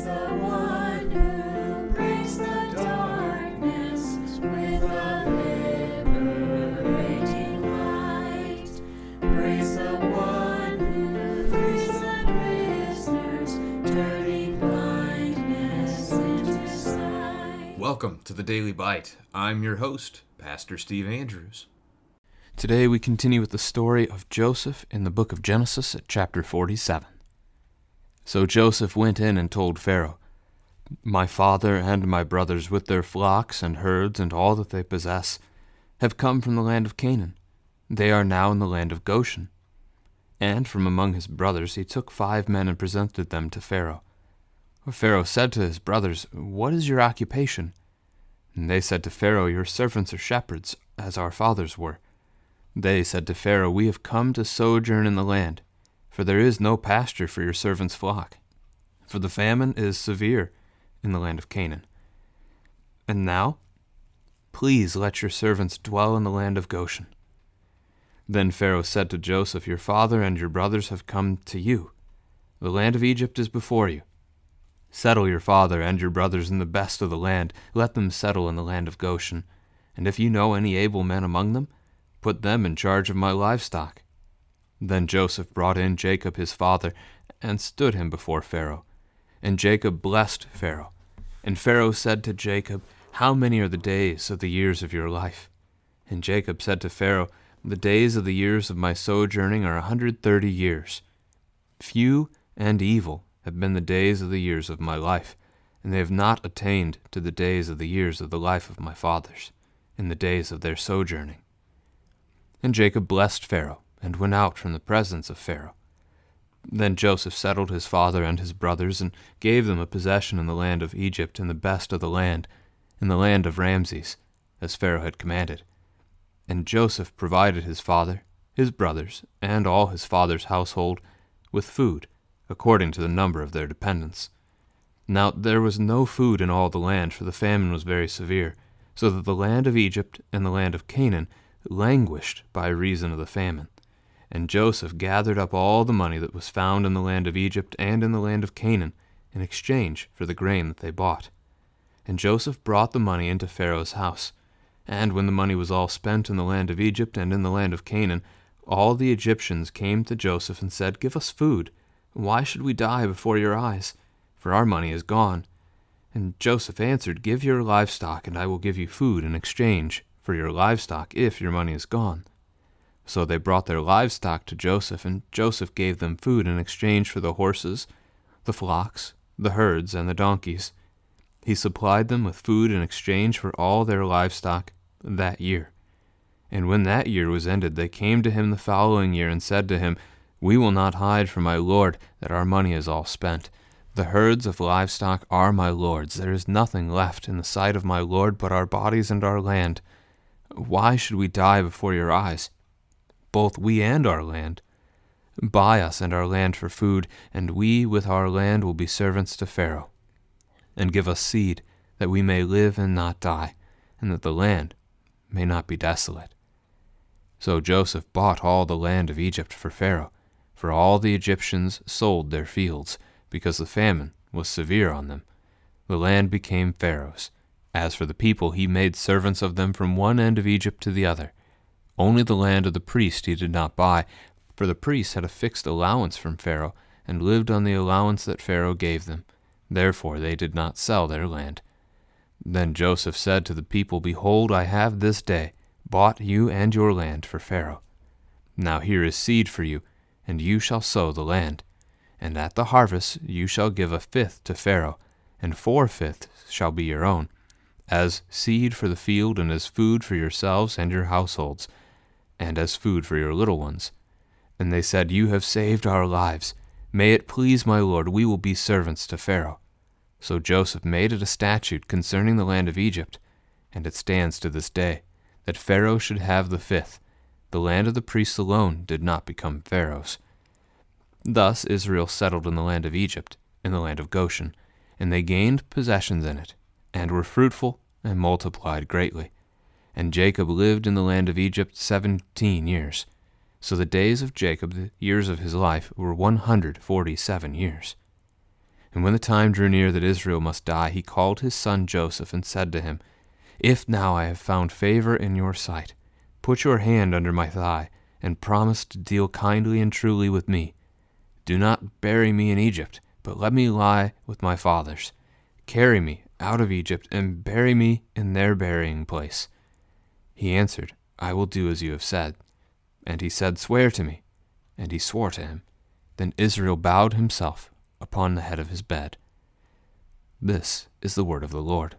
the one who breaks the darkness with a liberating light. Praise the one who frees the prisoners, turning blindness into sight. Welcome to the Daily Bite. I'm your host, Pastor Steve Andrews. Today we continue with the story of Joseph in the book of Genesis at chapter 47. So Joseph went in and told Pharaoh, "My father and my brothers with their flocks and herds and all that they possess have come from the land of Canaan. They are now in the land of Goshen." And from among his brothers he took 5 men and presented them to Pharaoh. Pharaoh said to his brothers, "What is your occupation?" And they said to Pharaoh, "Your servants are shepherds, as our fathers were." They said to Pharaoh, "We have come to sojourn in the land, for there is no pasture for your servants' flock. For the famine is severe in the land of Canaan. And now, please let your servants dwell in the land of Goshen." Then Pharaoh said to Joseph, "Your father and your brothers have come to you. The land of Egypt is before you. Settle your father and your brothers in the best of the land. Let them settle in the land of Goshen. And if you know any able men among them, put them in charge of my livestock." Then Joseph brought in Jacob his father, and stood him before Pharaoh. And Jacob blessed Pharaoh. And Pharaoh said to Jacob, "How many are the days of the years of your life?" And Jacob said to Pharaoh, "The days of the years of my sojourning are 130 years. Few and evil have been the days of the years of my life, and they have not attained to the days of the years of the life of my fathers, in the days of their sojourning." And Jacob blessed Pharaoh, and went out from the presence of Pharaoh. Then Joseph settled his father and his brothers, and gave them a possession in the land of Egypt, in the best of the land, in the land of Ramses, as Pharaoh had commanded. And Joseph provided his father, his brothers, and all his father's household with food, according to the number of their dependents. Now there was no food in all the land, for the famine was very severe, so that the land of Egypt and the land of Canaan languished by reason of the famine. And Joseph gathered up all the money that was found in the land of Egypt and in the land of Canaan, in exchange for the grain that they bought. And Joseph brought the money into Pharaoh's house. And when the money was all spent in the land of Egypt and in the land of Canaan, all the Egyptians came to Joseph and said, "Give us food. Why should we die before your eyes? For our money is gone." And Joseph answered, "Give your livestock, and I will give you food in exchange for your livestock if your money is gone." So they brought their livestock to Joseph, and Joseph gave them food in exchange for the horses, the flocks, the herds, and the donkeys. He supplied them with food in exchange for all their livestock that year. And when that year was ended, they came to him the following year and said to him, "We will not hide from my lord that our money is all spent. The herds of livestock are my lord's. There is nothing left in the sight of my lord but our bodies and our land. Why should we die before your eyes, both we and our land? Buy us and our land for food, and we with our land will be servants to Pharaoh. And give us seed, that we may live and not die, and that the land may not be desolate." So Joseph bought all the land of Egypt for Pharaoh, for all the Egyptians sold their fields, because the famine was severe on them. The land became Pharaoh's. As for the people, he made servants of them from one end of Egypt to the other. Only the land of the priest he did not buy, for the priests had a fixed allowance from Pharaoh, and lived on the allowance that Pharaoh gave them. Therefore they did not sell their land. Then Joseph said to the people, "Behold, I have this day bought you and your land for Pharaoh. Now here is seed for you, and you shall sow the land. And at the harvest you shall give 1/5 to Pharaoh, and 4/5 shall be your own, as seed for the field, and as food for yourselves and your households, and as food for your little ones." And they said, "You have saved our lives. May it please my lord, we will be servants to Pharaoh." So Joseph made it a statute concerning the land of Egypt, and it stands to this day, that Pharaoh should have the 5th. The land of the priests alone did not become Pharaoh's. Thus Israel settled in the land of Egypt, in the land of Goshen, and they gained possessions in it, and were fruitful and multiplied greatly. And Jacob lived in the land of Egypt 17 years. So the days of Jacob, the years of his life, were 147 years. And when the time drew near that Israel must die, he called his son Joseph and said to him, If now I have found favor in your sight, put your hand under my thigh, and promise to deal kindly and truly with me. Do not bury me in Egypt, but let me lie with my fathers. Carry me out of Egypt, and bury me in their burying place. He answered, I will do as you have said. And he said, Swear to me. And he swore to him. Then Israel bowed himself upon the head of his bed. This is the word of the Lord.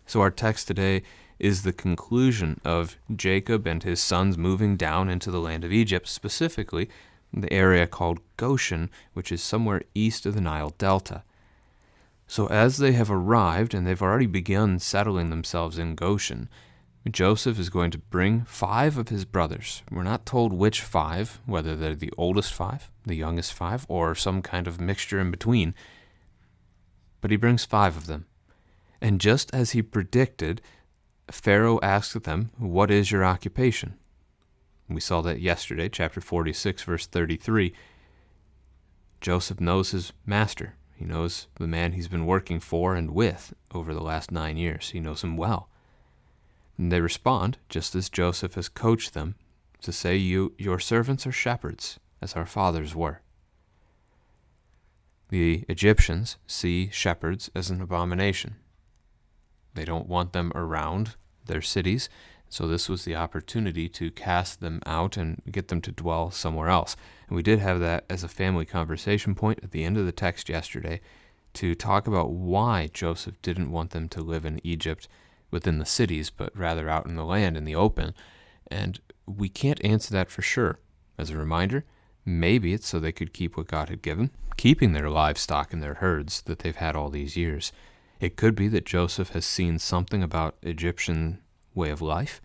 So our text today is the conclusion of Jacob and his sons moving down into the land of Egypt, specifically the area called Goshen, which is somewhere east of the Nile Delta. So as they have arrived, and they've already begun settling themselves in Goshen, Joseph is going to bring 5 of his brothers. We're not told which 5, whether they're the oldest 5, the youngest 5, or some kind of mixture in between. But he brings 5 of them. And just as he predicted, Pharaoh asked them, What is your occupation? We saw that yesterday, chapter 46, verse 33. Joseph knows his master. He knows the man he's been working for and with over the last 9 years. He knows him well. And they respond, just as Joseph has coached them, to say, Your servants are shepherds, as our fathers were. The Egyptians see shepherds as an abomination. They don't want them around their cities, so this was the opportunity to cast them out and get them to dwell somewhere else. And we did have that as a family conversation point at the end of the text yesterday to talk about why Joseph didn't want them to live in Egypt within the cities, but rather out in the land in the open. And we can't answer that for sure. As a reminder, maybe it's so they could keep what God had given, keeping their livestock and their herds that they've had all these years. It could be that Joseph has seen something about Egyptian way of life,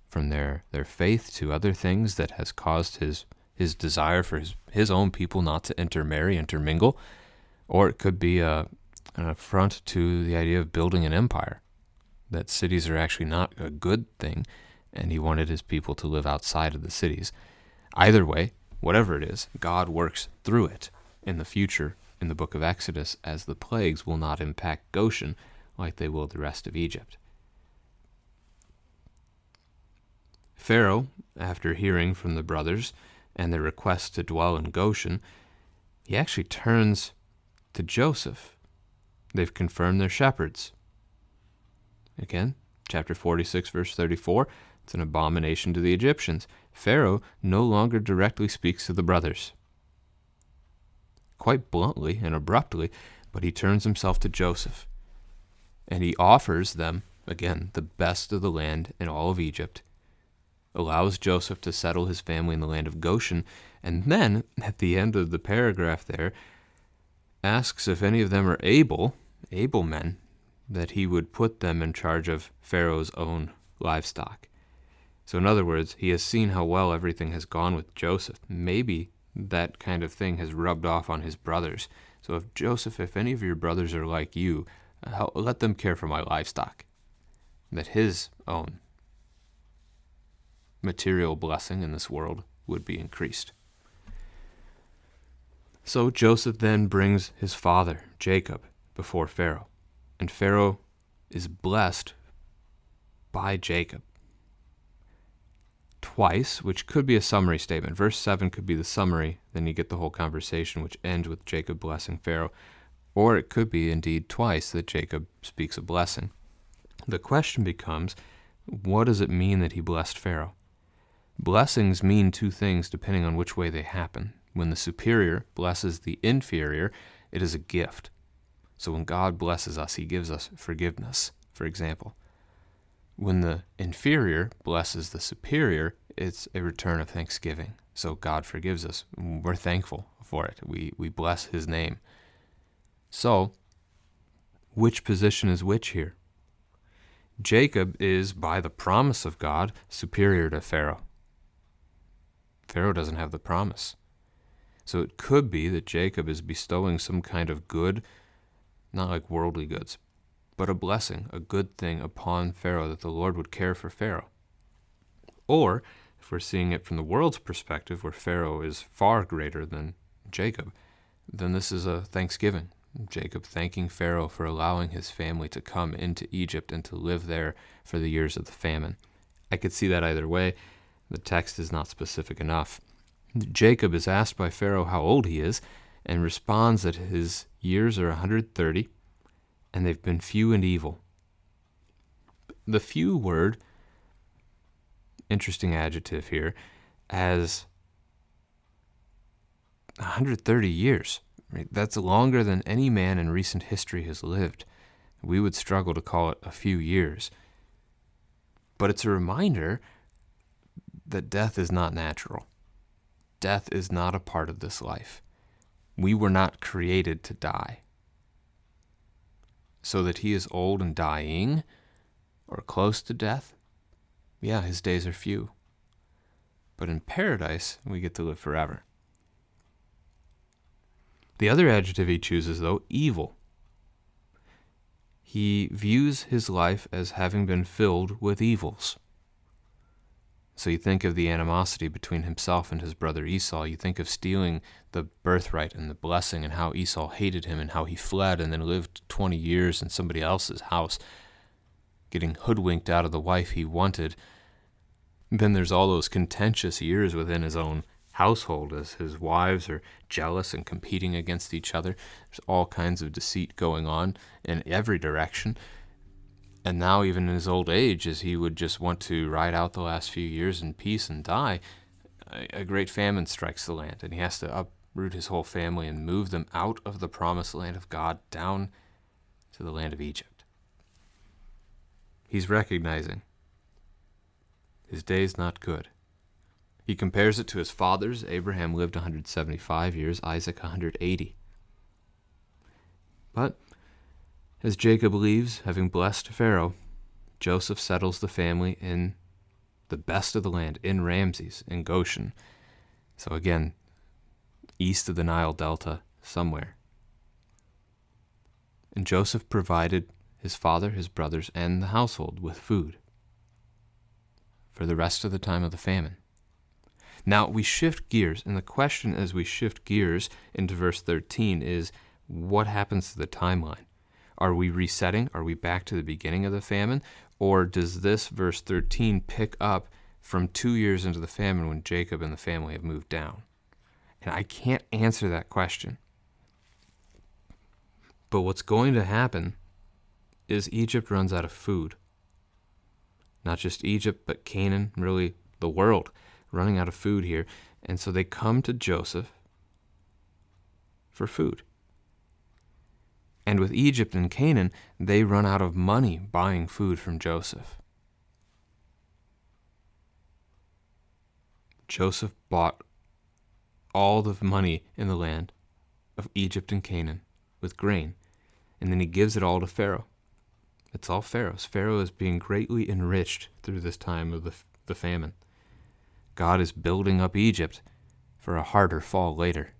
from their faith to other things, that has caused his desire for his own people not to intermingle. Or it could be an affront to the idea of building an empire, that cities are actually not a good thing, and he wanted his people to live outside of the cities. Either way, whatever it is, God works through it in the future in the book of Exodus, as the plagues will not impact Goshen like they will the rest of Egypt. Pharaoh, after hearing from the brothers and their request to dwell in Goshen, he actually turns to Joseph. They've confirmed they're shepherds. Again, chapter 46, verse 34, it's an abomination to the Egyptians. Pharaoh no longer directly speaks to the brothers, quite bluntly and abruptly, but he turns himself to Joseph, and he offers them, again, the best of the land in all of Egypt, allows Joseph to settle his family in the land of Goshen, and then, at the end of the paragraph there, asks if any of them are able men, that he would put them in charge of Pharaoh's own livestock. So in other words, he has seen how well everything has gone with Joseph. Maybe that kind of thing has rubbed off on his brothers. So if any of your brothers are like you, let them care for my livestock, that his own material blessing in this world would be increased. So Joseph then brings his father, Jacob, before Pharaoh, and Pharaoh is blessed by Jacob twice, which could be a summary statement. Verse 7 could be the summary, then you get the whole conversation, which ends with Jacob blessing Pharaoh. Or it could be indeed twice that Jacob speaks a blessing. The question becomes, what does it mean that he blessed Pharaoh? Blessings mean 2 things depending on which way they happen. When the superior blesses the inferior, it is a gift. So when God blesses us, he gives us forgiveness, for example. When the inferior blesses the superior, it's a return of thanksgiving. So God forgives us. We're thankful for it. We bless his name. So, which position is which here? Jacob is, by the promise of God, superior to Pharaoh. Pharaoh doesn't have the promise. So it could be that Jacob is bestowing some kind of good, not like worldly goods, but a blessing, a good thing upon Pharaoh, that the Lord would care for Pharaoh. Or, if we're seeing it from the world's perspective, where Pharaoh is far greater than Jacob, then this is a thanksgiving, Jacob thanking Pharaoh for allowing his family to come into Egypt and to live there for the years of the famine. I could see that either way. The text is not specific enough. Jacob is asked by Pharaoh how old he is and responds that his years are 130 and they've been few and evil. The few word, interesting adjective here, as 130 years. Right? That's longer than any man in recent history has lived. We would struggle to call it a few years. But it's a reminder that death is not natural. Death is not a part of this life. We were not created to die. So that he is old and dying, or close to death, yeah, his days are few. But in paradise, we get to live forever. The other adjective he chooses, though, evil. He views his life as having been filled with evils. So you think of the animosity between himself and his brother Esau. You think of stealing the birthright and the blessing and how Esau hated him and how he fled and then lived 20 years in somebody else's house, getting hoodwinked out of the wife he wanted. Then there's all those contentious years within his own household as his wives are jealous and competing against each other. There's all kinds of deceit going on in every direction. And now even in his old age, as he would just want to ride out the last few years in peace and die, a great famine strikes the land, and he has to uproot his whole family and move them out of the promised land of God down to the land of Egypt. He's recognizing his day's not good. He compares it to his fathers. Abraham lived 175 years, Isaac 180. But as Jacob leaves, having blessed Pharaoh, Joseph settles the family in the best of the land, in Ramses, in Goshen. So again, east of the Nile Delta, somewhere. And Joseph provided his father, his brothers, and the household with food for the rest of the time of the famine. Now, we shift gears, and the question as we shift gears into verse 13 is, what happens to the timeline? Are we resetting? Are we back to the beginning of the famine? Or does this verse 13 pick up from 2 years into the famine when Jacob and the family have moved down? And I can't answer that question. But what's going to happen is Egypt runs out of food. Not just Egypt, but Canaan, really the world, running out of food here. And so they come to Joseph for food. And with Egypt and Canaan, they run out of money buying food from Joseph. Joseph bought all the money in the land of Egypt and Canaan with grain, and then he gives it all to Pharaoh. It's all Pharaoh's. Pharaoh is being greatly enriched through this time of the famine. God is building up Egypt for a harder fall later.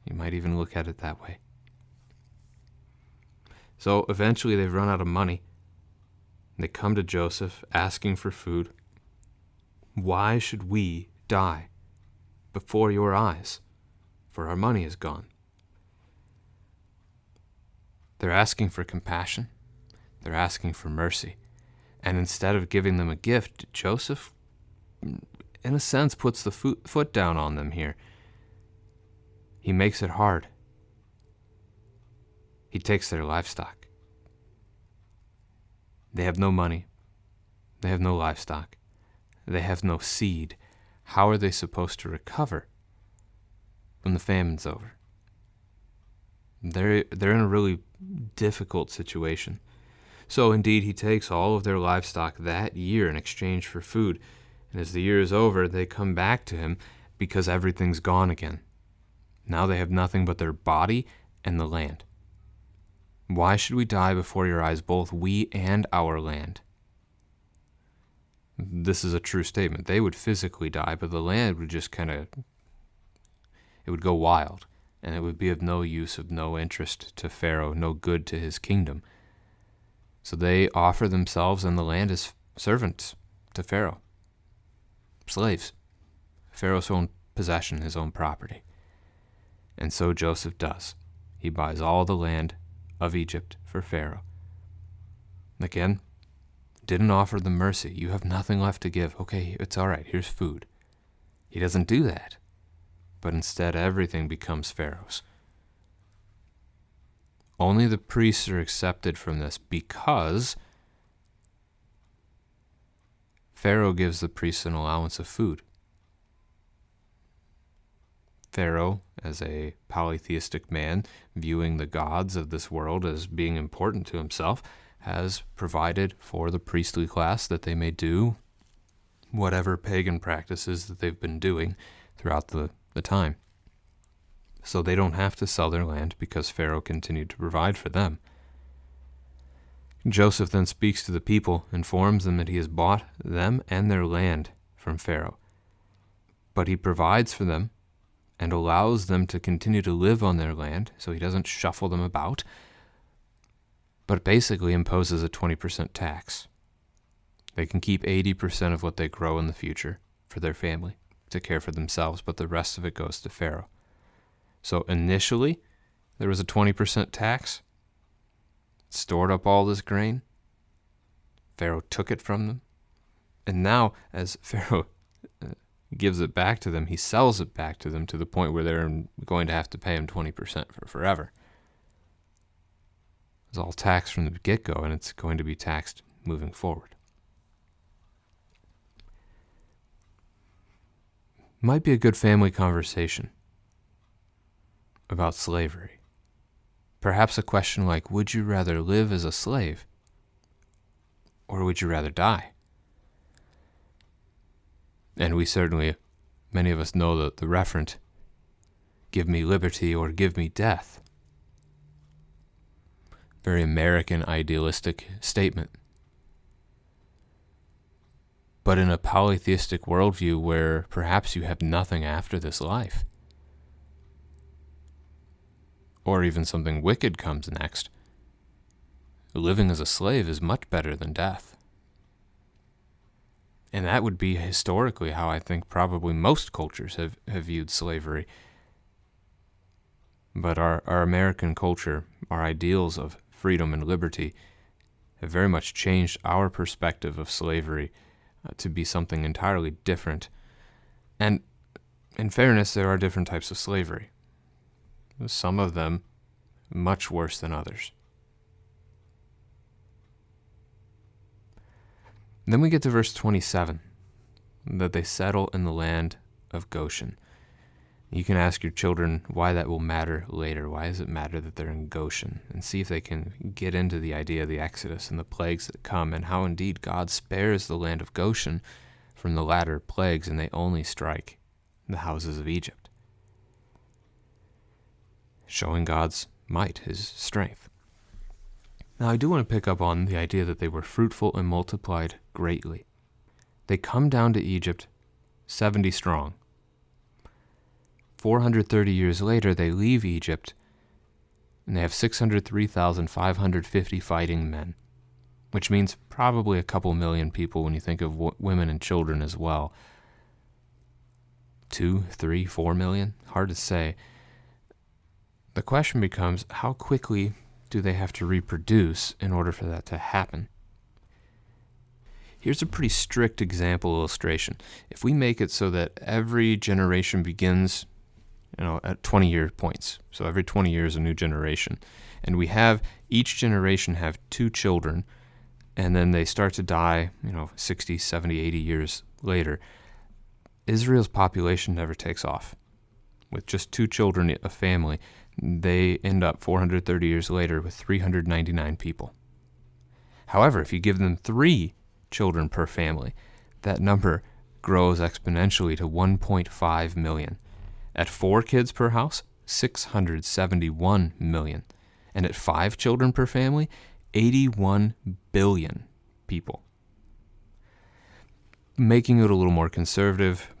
You might even look at it that way. So eventually they've run out of money. They come to Joseph asking for food. Why should we die before your eyes? For our money is gone. They're asking for compassion. They're asking for mercy. And instead of giving them a gift, Joseph, in a sense, puts the foot down on them here. He makes it hard. He takes their livestock. They have no money. They have no livestock. They have no seed. How are they supposed to recover when the famine's over? They're in a really difficult situation. So indeed, he takes all of their livestock that year in exchange for food. And as the year is over, they come back to him because everything's gone again. Now they have nothing but their body and the land. Why should we die before your eyes, both we and our land? This is a true statement. They would physically die, but the land would just it would go wild, and it would be of no use, of no interest to Pharaoh, no good to his kingdom. So they offer themselves and the land as servants to Pharaoh. Slaves. Pharaoh's own possession, his own property. And so Joseph does. he buys all the land of Egypt for Pharaoh. Again, didn't offer them mercy. You have nothing left to give. Okay, it's all right. Here's food. He doesn't do that. But instead, everything becomes Pharaoh's. Only the priests are accepted from this because Pharaoh gives the priests an allowance of food. Pharaoh, as a polytheistic man, viewing the gods of this world as being important to himself, has provided for the priestly class that they may do whatever pagan practices that they've been doing throughout the time. So they don't have to sell their land because Pharaoh continued to provide for them. Joseph then speaks to the people, informs them that he has bought them and their land from Pharaoh. But he provides for them and allows them to continue to live on their land, so he doesn't shuffle them about, but basically imposes a 20% tax. They can keep 80% of what they grow in the future for their family to care for themselves, but the rest of it goes to Pharaoh. So initially, there was a 20% tax, stored up all this grain. Pharaoh took it from them. And now, as Pharaoh gives it back to them, he sells it back to them to the point where they're going to have to pay him 20% for forever. It's all taxed from the get-go, and it's going to be taxed moving forward. Might be a good family conversation about slavery. Perhaps a question like, would you rather live as a slave, or would you rather die? And we certainly, many of us know the referent, give me liberty or give me death. Very American idealistic statement. But in a polytheistic worldview where perhaps you have nothing after this life, or even something wicked comes next, living as a slave is much better than death. And that would be historically how I think probably most cultures have viewed slavery. But our American culture, our ideals of freedom and liberty, have very much changed our perspective of slavery to be something entirely different. And in fairness, there are different types of slavery. Some of them much worse than others. Then we get to verse 27, that they settle in the land of Goshen. You can ask your children why that will matter later. Why does it matter that they're in Goshen? And see if they can get into the idea of the Exodus and the plagues that come, and how indeed God spares the land of Goshen from the latter plagues, and they only strike the houses of Egypt, showing God's might, his strength. Now, I do want to pick up on the idea that they were fruitful and multiplied greatly. They come down to Egypt 70 strong. 430 years later, they leave Egypt, and they have 603,550 fighting men, which means probably a couple million people when you think of women and children as well. 2, 3, 4 million? Hard to say. The question becomes, how quickly do they have to reproduce in order for that to happen? Here's a pretty strict example illustration. If we make it so that every generation begins, at 20-year points, so every 20 years a new generation, and we have each generation have 2 children, and then they start to die, 60, 70, 80 years later, Israel's population never takes off. With just 2 children a family, they end up 430 years later with 399 people. However, if you give them 3 children per family, that number grows exponentially to 1.5 million. At 4 kids per house, 671 million. And at 5 children per family, 81 billion people. Making it a little more conservative,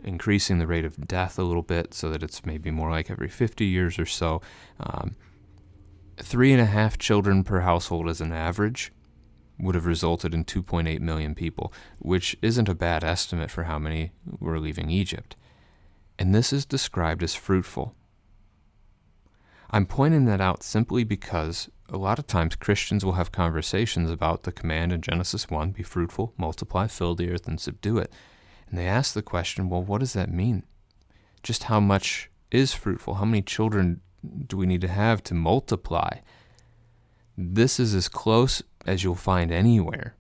increasing the rate of death a little bit so that it's maybe more like every 50 years or so. 3.5 children per household as an average would have resulted in 2.8 million people, which isn't a bad estimate for how many were leaving Egypt. And this is described as fruitful. I'm pointing that out simply because a lot of times Christians will have conversations about the command in Genesis 1, be fruitful, multiply, fill the earth, and subdue it. And they ask the question, well, what does that mean? Just how much is fruitful? How many children do we need to have to multiply? This is as close as you'll find anywhere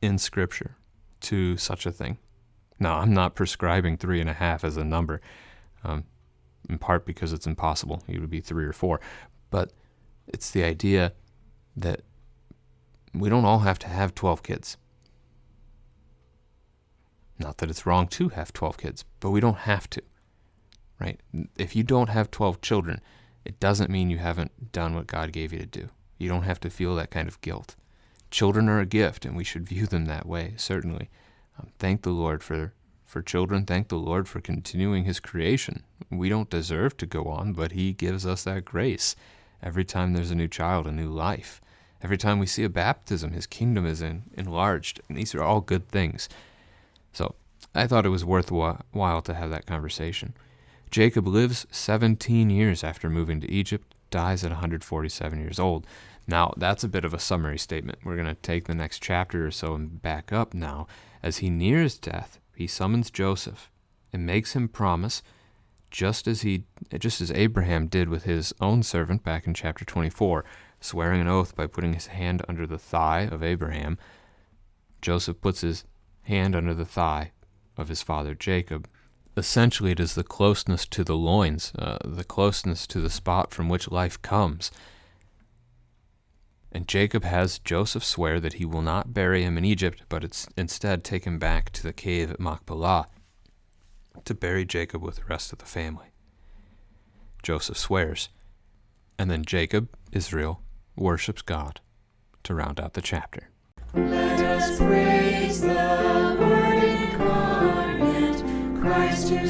in Scripture to such a thing. Now, I'm not prescribing 3.5 as a number, in part because it's impossible. It would be 3 or 4. But it's the idea that we don't all have to have 12 kids. Not that it's wrong to have 12 kids, but we don't have to, right? If you don't have 12 children, it doesn't mean you haven't done what God gave you to do. You don't have to feel that kind of guilt. Children are a gift, and we should view them that way, certainly. Thank the Lord for children. Thank the Lord for continuing his creation. We don't deserve to go on, but he gives us that grace. Every time there's a new child, a new life. Every time we see a baptism, his kingdom is enlarged, and these are all good things. So I thought it was worthwhile to have that conversation. Jacob lives 17 years after moving to Egypt, dies at 147 years old. Now, that's a bit of a summary statement. We're going to take the next chapter or so and back up now. As he nears death, he summons Joseph and makes him promise, just as Abraham did with his own servant back in chapter 24, swearing an oath by putting his hand under the thigh of Abraham. Joseph puts his hand under the thigh of his father Jacob. Essentially, it is the closeness to the loins, the closeness to the spot from which life comes. And Jacob has Joseph swear that he will not bury him in Egypt, but instead take him back to the cave at Machpelah to bury Jacob with the rest of the family. Joseph swears, and then Jacob, Israel, worships God to round out the chapter. Let us praise the Word incarnate, Christ who